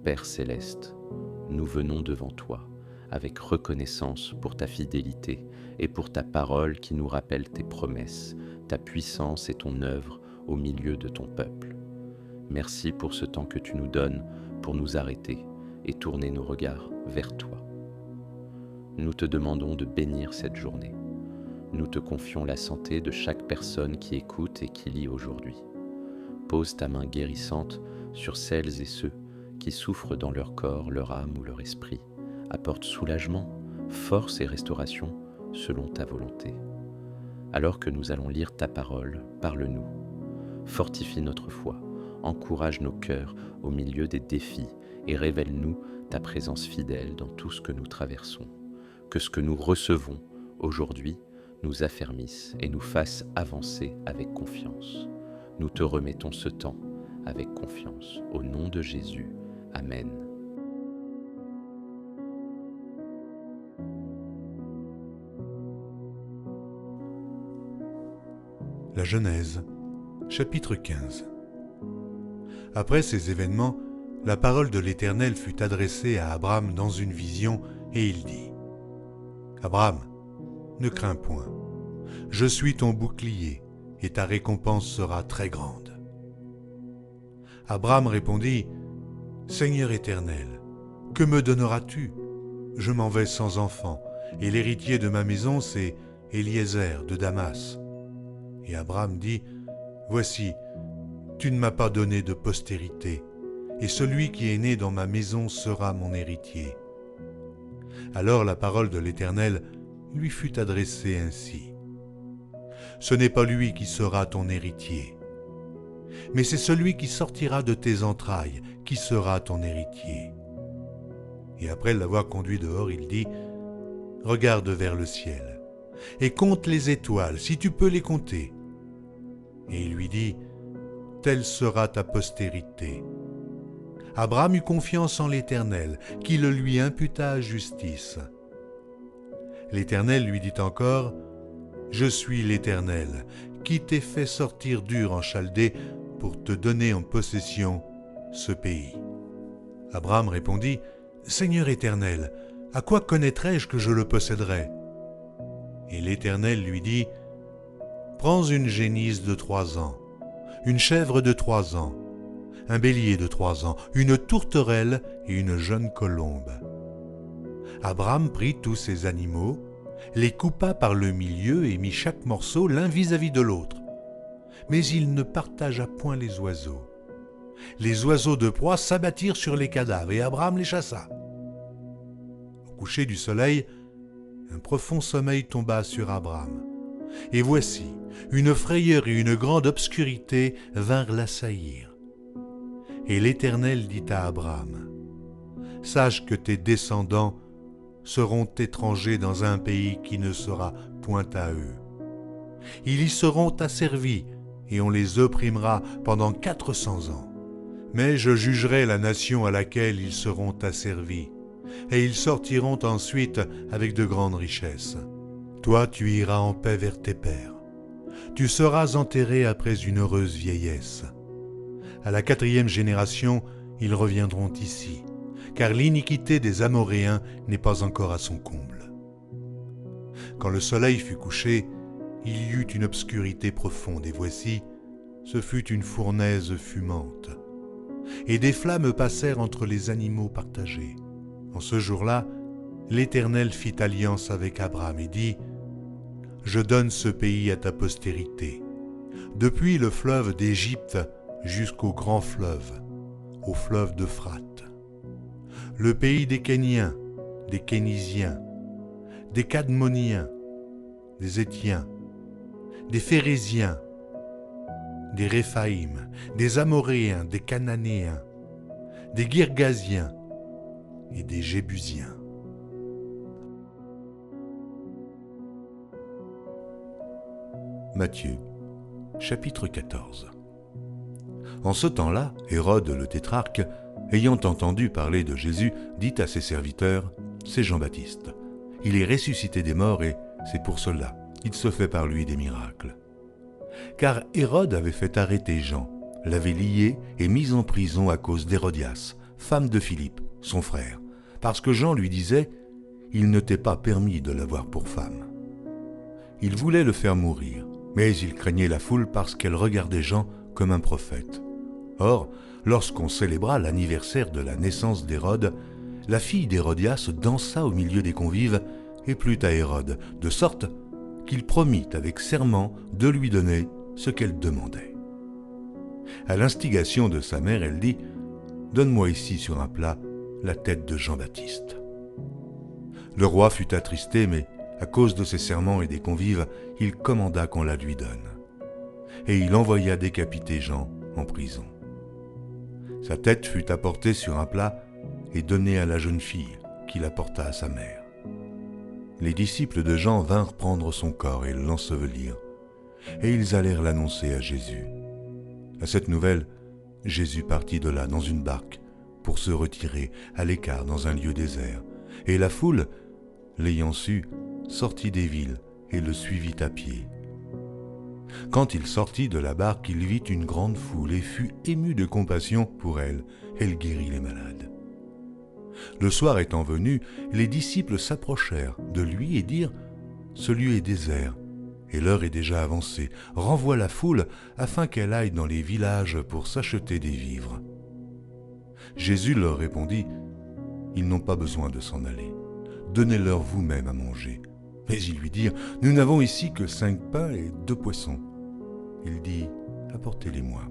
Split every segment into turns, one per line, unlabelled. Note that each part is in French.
Père céleste, nous venons devant toi avec reconnaissance pour ta fidélité et pour ta parole qui nous rappelle tes promesses, ta puissance et ton œuvre au milieu de ton peuple. Merci pour ce temps que tu nous donnes pour nous arrêter et tourner nos regards vers toi. Nous te demandons de bénir cette journée. Nous te confions la santé de chaque personne qui écoute et qui lit aujourd'hui. Pose ta main guérissante sur celles et ceux qui souffrent dans leur corps, leur âme ou leur esprit. Apporte soulagement, force et restauration selon ta volonté. Alors que nous allons lire ta parole, parle-nous. Fortifie notre foi, encourage nos cœurs au milieu des défis et révèle-nous ta présence fidèle dans tout ce que nous traversons. Que ce que nous recevons aujourd'hui nous affermisse et nous fasse avancer avec confiance. Nous te remettons ce temps avec confiance. Au nom de Jésus. Amen.
La Genèse, chapitre 15. Après ces événements, la parole de l'Éternel fut adressée à Abraham dans une vision, et il dit : « Abraham, ne crains point, je suis ton bouclier, et ta récompense sera très grande. » Abraham répondit : « Seigneur Éternel, que me donneras-tu ? Je m'en vais sans enfant, et l'héritier de ma maison, c'est Eliezer de Damas. » Et Abraham dit : « Voici, tu ne m'as pas donné de postérité, et celui qui est né dans ma maison sera mon héritier. » Alors la parole de l'Éternel lui fut adressée ainsi : « Ce n'est pas lui qui sera ton héritier, mais c'est celui qui sortira de tes entrailles qui sera ton héritier. » Et après l'avoir conduit dehors, il dit : « Regarde vers le ciel, et compte les étoiles, si tu peux les compter. » Et il lui dit : « Telle sera ta postérité. » Abraham eut confiance en l'Éternel, qui le lui imputa à justice. L'Éternel lui dit encore : « Je suis l'Éternel, qui t'ai fait sortir d'Ur en Chaldée pour te donner en possession ce pays. » Abraham répondit : « Seigneur Éternel, à quoi connaîtrai-je que je le posséderai ? » Et l'Éternel lui dit : « Prends une génisse de 3 ans, une chèvre de 3 ans, un bélier de 3 ans, une tourterelle et une jeune colombe. » Abraham prit tous ces animaux, les coupa par le milieu et mit chaque morceau l'un vis-à-vis de l'autre. Mais il ne partagea point les oiseaux. Les oiseaux de proie s'abattirent sur les cadavres et Abraham les chassa. Au coucher du soleil, un profond sommeil tomba sur Abraham. Et voici, une frayeur et une grande obscurité vinrent l'assaillir. Et l'Éternel dit à Abraham : « Sache que tes descendants seront étrangers dans un pays qui ne sera point à eux. Ils y seront asservis, et on les opprimera pendant 400 ans. Mais je jugerai la nation à laquelle ils seront asservis, et ils sortiront ensuite avec de grandes richesses. Toi, tu iras en paix vers tes pères. Tu seras enterré après une heureuse vieillesse. À la 4e génération, ils reviendront ici, car l'iniquité des Amoréens n'est pas encore à son comble. » Quand le soleil fut couché, il y eut une obscurité profonde, et voici, ce fut une fournaise fumante. Et des flammes passèrent entre les animaux partagés. En ce jour-là, l'Éternel fit alliance avec Abraham et dit : « Je donne ce pays à ta postérité, depuis le fleuve d'Égypte jusqu'au grand fleuve, au fleuve d'Euphrate. Le pays des Kéniens, des Kénisiens, des Cadmoniens, des Étiens, des Phéréziens, des Réphaïm, des Amoréens, des Cananéens, des Girgasiens et des Jébusiens. » Matthieu, chapitre 14. En ce temps-là, Hérode le tétrarque, ayant entendu parler de Jésus, dit à ses serviteurs : « C'est Jean-Baptiste. Il est ressuscité des morts et c'est pour cela qu'il se fait par lui des miracles. » Car Hérode avait fait arrêter Jean, l'avait lié et mis en prison à cause d'Hérodias, femme de Philippe, son frère, parce que Jean lui disait « Il ne t'est pas permis de l'avoir pour femme ». Il voulait le faire mourir, mais il craignait la foule parce qu'elle regardait Jean comme un prophète. Or, lorsqu'on célébra l'anniversaire de la naissance d'Hérode, la fille d'Hérodias dansa au milieu des convives et plut à Hérode, de sorte qu'il promit avec serment de lui donner ce qu'elle demandait. À l'instigation de sa mère, elle dit « Donne-moi ici sur un plat la tête de Jean-Baptiste. » Le roi fut attristé, mais à cause de ses serments et des convives, il commanda qu'on la lui donne. Et il envoya décapiter Jean en prison. Sa tête fut apportée sur un plat et donnée à la jeune fille, qui l'apporta à sa mère. Les disciples de Jean vinrent prendre son corps et l'ensevelir, et ils allèrent l'annoncer à Jésus. À cette nouvelle, Jésus partit de là dans une barque pour se retirer à l'écart dans un lieu désert, et la foule, l'ayant su, sortit des villes et le suivit à pied. Quand il sortit de la barque, il vit une grande foule et fut ému de compassion pour elle. Elle guérit les malades. Le soir étant venu, les disciples s'approchèrent de lui et dirent « Ce lieu est désert, et l'heure est déjà avancée. Renvoie la foule afin qu'elle aille dans les villages pour s'acheter des vivres. » Jésus leur répondit « Ils n'ont pas besoin de s'en aller. Donnez-leur vous-même à manger. » Mais ils lui dirent « Nous n'avons ici que 5 pains et 2 poissons. » Il dit « Apportez-les-moi. »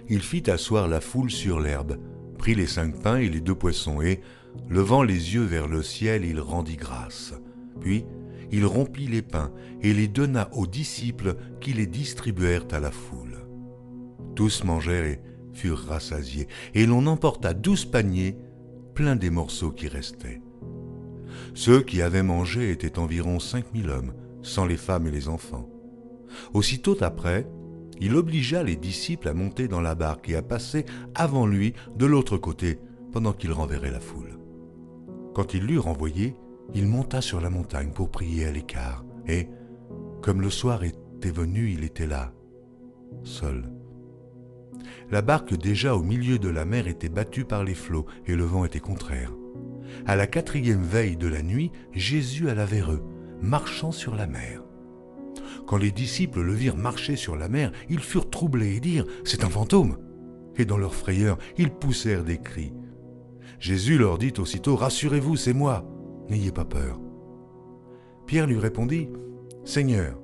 Il fit asseoir la foule sur l'herbe, prit les 5 pains et les 2 poissons et, levant les yeux vers le ciel, il rendit grâce. Puis, il rompit les pains et les donna aux disciples qui les distribuèrent à la foule. Tous mangèrent et furent rassasiés, et l'on emporta 12 paniers pleins des morceaux qui restaient. Ceux qui avaient mangé étaient environ 5000 hommes, sans les femmes et les enfants. Aussitôt après, il obligea les disciples à monter dans la barque et à passer avant lui de l'autre côté, pendant qu'il renverrait la foule. Quand il l'eut renvoyé, il monta sur la montagne pour prier à l'écart, et, comme le soir était venu, il était là, seul. La barque déjà au milieu de la mer était battue par les flots, et le vent était contraire. À la 4e veille de la nuit, Jésus alla vers eux, marchant sur la mer. Quand les disciples le virent marcher sur la mer, ils furent troublés et dirent « C'est un fantôme !» Et dans leur frayeur, ils poussèrent des cris. Jésus leur dit aussitôt « Rassurez-vous, c'est moi, n'ayez pas peur. » Pierre lui répondit « Seigneur,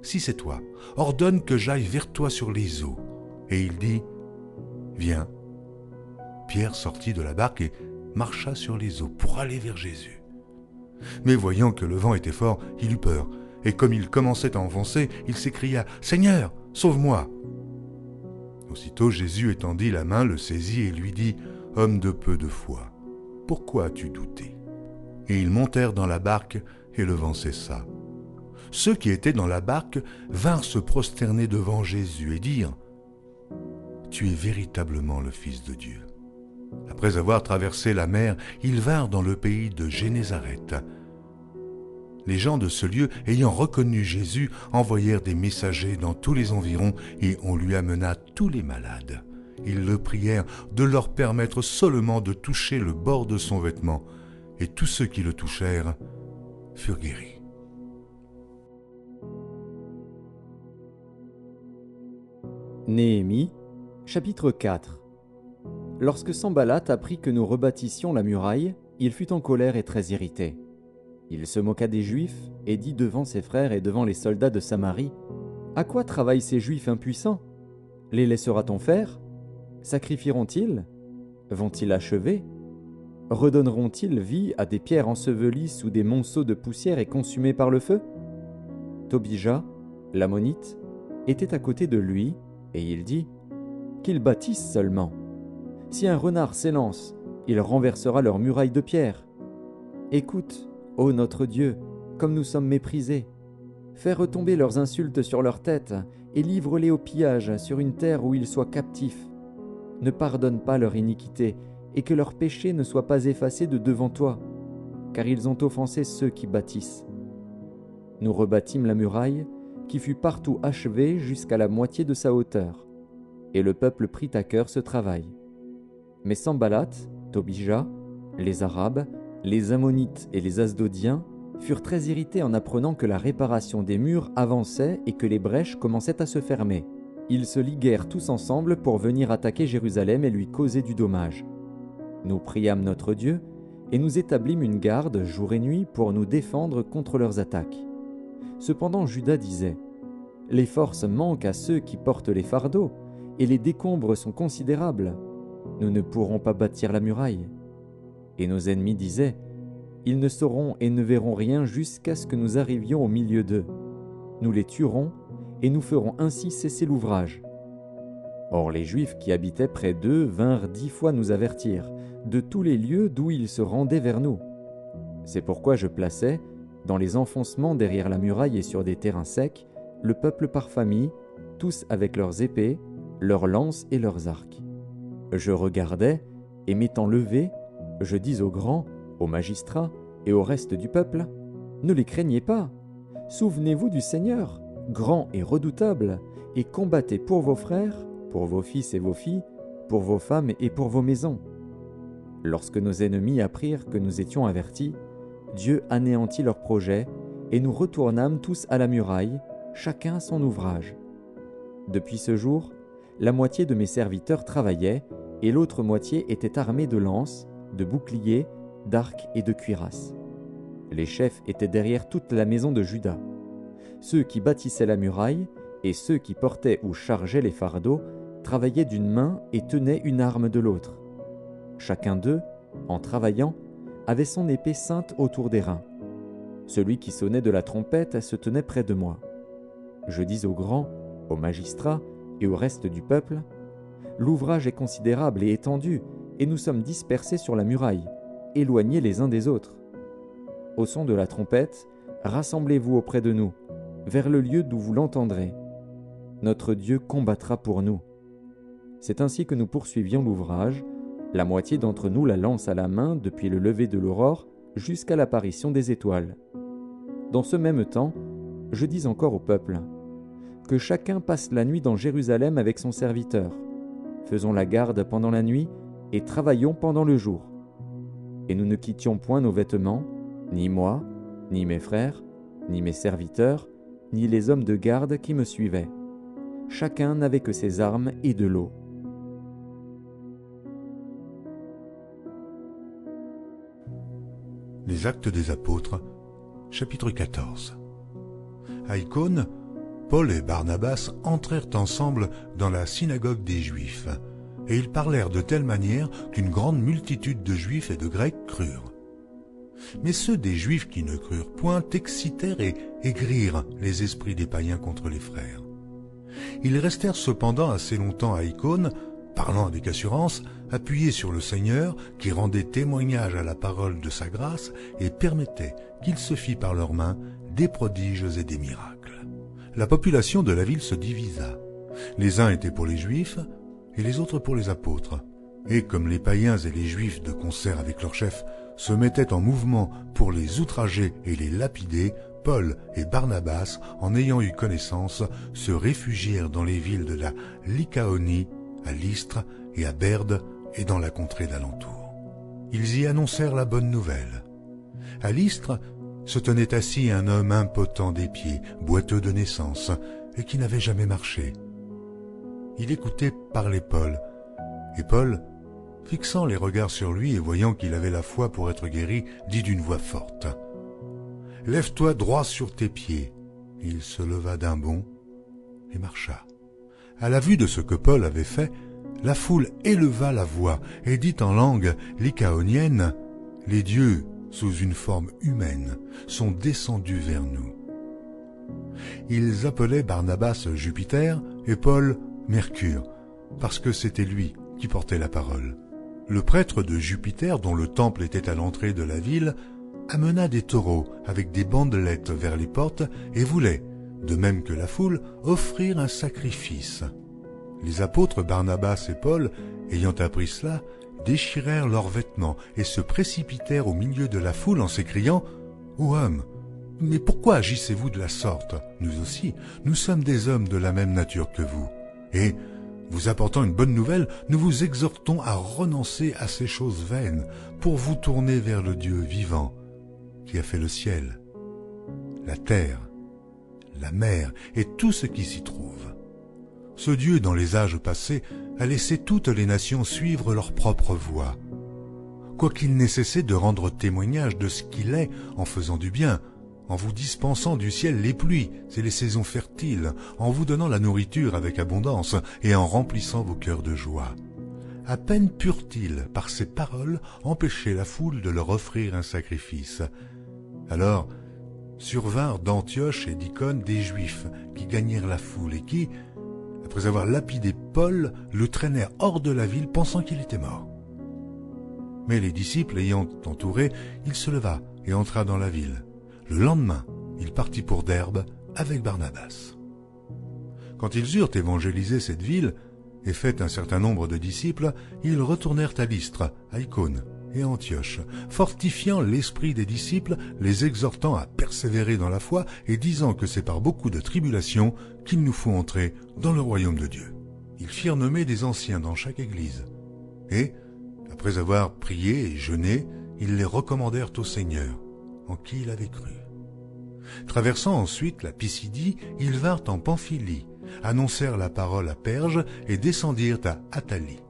si c'est toi, ordonne que j'aille vers toi sur les eaux. » Et il dit « Viens. » Pierre sortit de la barque et marcha sur les eaux pour aller vers Jésus. Mais voyant que le vent était fort, il eut peur, et comme il commençait à enfoncer, il s'écria « Seigneur, sauve-moi !» Aussitôt Jésus étendit la main, le saisit et lui dit « Homme de peu de foi, pourquoi as-tu douté ?» Et ils montèrent dans la barque, et le vent cessa. Ceux qui étaient dans la barque vinrent se prosterner devant Jésus et dirent « Tu es véritablement le Fils de Dieu. » Après avoir traversé la mer, ils vinrent dans le pays de Génézareth. Les gens de ce lieu, ayant reconnu Jésus, envoyèrent des messagers dans tous les environs et on lui amena tous les malades. Ils le prièrent de leur permettre seulement de toucher le bord de son vêtement, et tous ceux qui le touchèrent furent guéris.
Néhémie, chapitre 4. Lorsque Sanballat apprit que nous rebâtissions la muraille, il fut en colère et très irrité. Il se moqua des Juifs et dit devant ses frères et devant les soldats de Samarie : « À quoi travaillent ces Juifs impuissants ? Les laissera-t-on faire ? Sacrifieront-ils ? Vont-ils achever ? Redonneront-ils vie à des pierres ensevelies sous des monceaux de poussière et consumées par le feu ?» Tobija, l'ammonite, était à côté de lui, et il dit : « Qu'ils bâtissent seulement. Si un renard s'élance, il renversera leurs murailles de pierre. Écoute, ô notre Dieu, comme nous sommes méprisés. Fais retomber leurs insultes sur leurs têtes et livre-les au pillage sur une terre où ils soient captifs. Ne pardonne pas leur iniquité et que leur péché ne soit pas effacé de devant toi, car ils ont offensé ceux qui bâtissent. » Nous rebâtîmes la muraille, qui fut partout achevée jusqu'à la moitié de sa hauteur, et le peuple prit à cœur ce travail. Mais Sanballat, Tobija, les Arabes, les Ammonites et les Asdodiens furent très irrités en apprenant que la réparation des murs avançait et que les brèches commençaient à se fermer. Ils se liguèrent tous ensemble pour venir attaquer Jérusalem et lui causer du dommage. Nous priâmes notre Dieu et nous établîmes une garde jour et nuit pour nous défendre contre leurs attaques. Cependant Juda disait : « Les forces manquent à ceux qui portent les fardeaux, et les décombres sont considérables. Nous ne pourrons pas bâtir la muraille. » Et nos ennemis disaient : « Ils ne sauront et ne verront rien jusqu'à ce que nous arrivions au milieu d'eux. Nous les tuerons, et nous ferons ainsi cesser l'ouvrage. » Or les Juifs qui habitaient près d'eux vinrent 10 fois nous avertir de tous les lieux d'où ils se rendaient vers nous. C'est pourquoi je plaçais, dans les enfoncements derrière la muraille et sur des terrains secs, le peuple par famille, tous avec leurs épées, leurs lances et leurs arcs. Je regardais, et m'étant levé, je dis aux grands, aux magistrats et au reste du peuple : « Ne les craignez pas, souvenez-vous du Seigneur, grand et redoutable, et combattez pour vos frères, pour vos fils et vos filles, pour vos femmes et pour vos maisons. » Lorsque nos ennemis apprirent que nous étions avertis, Dieu anéantit leurs projets, et nous retournâmes tous à la muraille, chacun à son ouvrage. Depuis ce jour, la moitié de mes serviteurs travaillait, et l'autre moitié était armée de lances, de boucliers, d'arcs et de cuirasses. Les chefs étaient derrière toute la maison de Juda. Ceux qui bâtissaient la muraille et ceux qui portaient ou chargeaient les fardeaux travaillaient d'une main et tenaient une arme de l'autre. Chacun d'eux, en travaillant, avait son épée ceinte autour des reins. Celui qui sonnait de la trompette se tenait près de moi. Je dis aux grands, aux magistrats et au reste du peuple : « L'ouvrage est considérable et étendu, et nous sommes dispersés sur la muraille, éloignés les uns des autres. Au son de la trompette, rassemblez-vous auprès de nous, vers le lieu d'où vous l'entendrez. Notre Dieu combattra pour nous. » C'est ainsi que nous poursuivions l'ouvrage, la moitié d'entre nous la lance à la main depuis le lever de l'aurore jusqu'à l'apparition des étoiles. Dans ce même temps, je dis encore au peuple : « Que chacun passe la nuit dans Jérusalem avec son serviteur. Faisons la garde pendant la nuit et travaillons pendant le jour. » Et nous ne quittions point nos vêtements, ni moi, ni mes frères, ni mes serviteurs, ni les hommes de garde qui me suivaient. Chacun n'avait que ses armes et de l'eau.
Les Actes des Apôtres, chapitre 14. À Icône, Paul et Barnabas entrèrent ensemble dans la synagogue des Juifs, et ils parlèrent de telle manière qu'une grande multitude de Juifs et de Grecs crurent. Mais ceux des Juifs qui ne crurent point excitèrent et aigrirent les esprits des païens contre les frères. Ils restèrent cependant assez longtemps à Icône, parlant avec assurance, appuyés sur le Seigneur, qui rendait témoignage à la parole de sa grâce et permettait qu'il se fît par leurs mains des prodiges et des miracles. La population de la ville se divisa. Les uns étaient pour les Juifs et les autres pour les apôtres. Et comme les païens et les Juifs, de concert avec leurs chefs, se mettaient en mouvement pour les outrager et les lapider, Paul et Barnabas, en ayant eu connaissance, se réfugièrent dans les villes de la Lycaonie, à Lystre et à Berde et dans la contrée d'alentour. Ils y annoncèrent la bonne nouvelle. À Lystre se tenait assis un homme impotent des pieds, boiteux de naissance, et qui n'avait jamais marché. Il écoutait parler Paul, et Paul, fixant les regards sur lui et voyant qu'il avait la foi pour être guéri, dit d'une voix forte : « Lève-toi droit sur tes pieds. » Il se leva d'un bond et marcha. À la vue de ce que Paul avait fait, la foule éleva la voix et dit en langue lycaonienne : « Les dieux, sous une forme humaine, sont descendus vers nous. » Ils appelaient Barnabas Jupiter et Paul Mercure, parce que c'était lui qui portait la parole. Le prêtre de Jupiter, dont le temple était à l'entrée de la ville, amena des taureaux avec des bandelettes vers les portes et voulait, de même que la foule, offrir un sacrifice. Les apôtres Barnabas et Paul, ayant appris cela, déchirèrent leurs vêtements et se précipitèrent au milieu de la foule en s'écriant : « Ô homme, mais pourquoi agissez-vous de la sorte ? Nous aussi, nous sommes des hommes de la même nature que vous. Et Vous apportant une bonne nouvelle, nous vous exhortons à renoncer à ces choses vaines pour vous tourner vers le Dieu vivant qui a fait le ciel, la terre, la mer et tout ce qui s'y trouve. Ce Dieu, dans les âges passés, a laissé toutes les nations suivre leur propre voie. Quoiqu'il n'ait cessé de rendre témoignage de ce qu'il est en faisant du bien, en vous dispensant du ciel les pluies et les saisons fertiles, en vous donnant la nourriture avec abondance et en remplissant vos cœurs de joie. À peine purent-ils, par ces paroles, empêcher la foule de leur offrir un sacrifice. Alors survinrent d'Antioche et d'Icône des Juifs qui gagnèrent la foule et qui, après avoir lapidé Paul, le traînèrent hors de la ville pensant qu'il était mort. Mais les disciples ayant entouré, il se leva et entra dans la ville. Le lendemain, il partit pour Derbe avec Barnabas. Quand ils eurent évangélisé cette ville et fait un certain nombre de disciples, ils retournèrent à Lystre, à Icône et à Antioche, fortifiant l'esprit des disciples, les exhortant à persévérer dans la foi et disant que c'est par beaucoup de tribulations qu'il nous faut entrer dans le royaume de Dieu. Ils firent nommer des anciens dans chaque église et, après avoir prié et jeûné, ils les recommandèrent au Seigneur, en qui il avait cru. Traversant ensuite la Pisidie, ils vinrent en Pamphylie, annoncèrent la parole à Perge et descendirent à Attalie.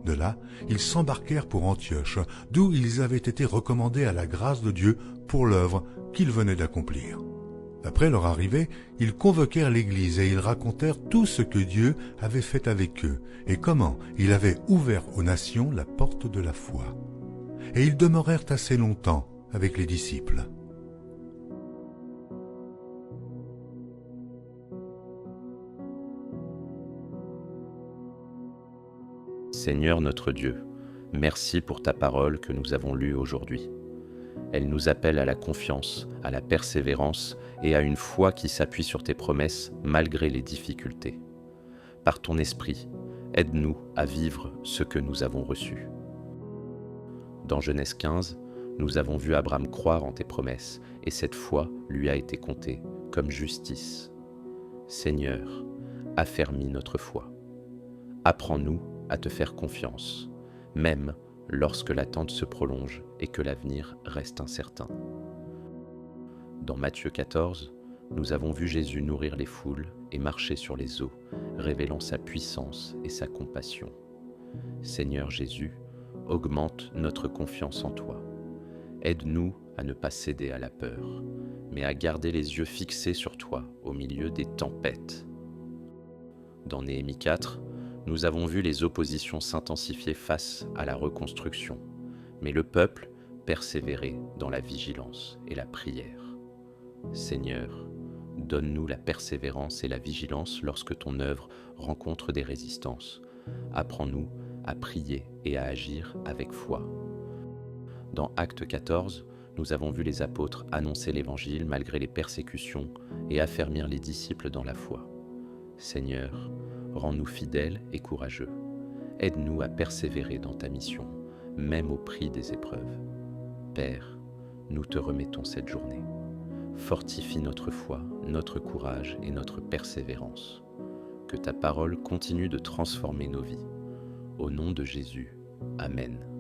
De là, ils s'embarquèrent pour Antioche, d'où ils avaient été recommandés à la grâce de Dieu pour l'œuvre qu'ils venaient d'accomplir. Après leur arrivée, ils convoquèrent l'Église et ils racontèrent tout ce que Dieu avait fait avec eux et comment il avait ouvert aux nations la porte de la foi. Et ils demeurèrent assez longtemps avec les disciples.
Seigneur notre Dieu, merci pour ta parole que nous avons lue aujourd'hui. Elle nous appelle à la confiance, à la persévérance et à une foi qui s'appuie sur tes promesses malgré les difficultés. Par ton esprit, aide-nous à vivre ce que nous avons reçu. Dans Genèse 15, nous avons vu Abraham croire en tes promesses et cette foi lui a été comptée comme justice. Seigneur, affermis notre foi. Apprends-nous à te faire confiance, même lorsque l'attente se prolonge et que l'avenir reste incertain. Dans Matthieu 14, nous avons vu Jésus nourrir les foules et marcher sur les eaux, révélant sa puissance et sa compassion. Seigneur Jésus, augmente notre confiance en toi. Aide-nous à ne pas céder à la peur, mais à garder les yeux fixés sur toi au milieu des tempêtes. Dans Néhémie 4, nous avons vu les oppositions s'intensifier face à la reconstruction, mais le peuple persévérait dans la vigilance et la prière. Seigneur, donne-nous la persévérance et la vigilance lorsque ton œuvre rencontre des résistances. Apprends-nous à prier et à agir avec foi. Dans Actes 14, nous avons vu les apôtres annoncer l'Évangile malgré les persécutions et affermir les disciples dans la foi. Seigneur, rends-nous fidèles et courageux. Aide-nous à persévérer dans ta mission, même au prix des épreuves. Père, nous te remettons cette journée. Fortifie notre foi, notre courage et notre persévérance. Que ta parole continue de transformer nos vies. Au nom de Jésus, Amen.